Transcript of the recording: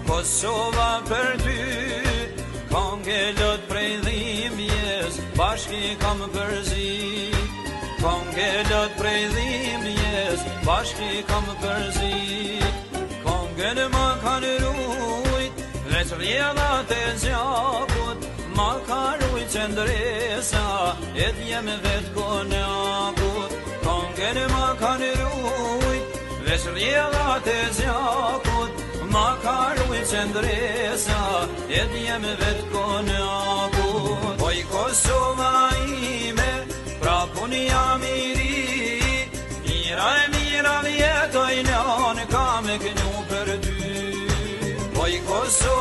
Kosova për ty, kongelët prej dhimbjes, bashki kam përzi. Kongelët prej dhimbjes, bashki kam përzi. Kongelë ma kanë rujt, veç rjedhat e zjakut, ma ka rujt qëndresa, e djem vet konjakut. Kongelë ma kanë rujt, veç rjedhat e zjakut, ma ka rujt qëndresa, e djem vet konjakut. Oj Kosova ime, prapun jam i ri, mira vjetoj njanë, kam e kënju për ty. Oj Kosova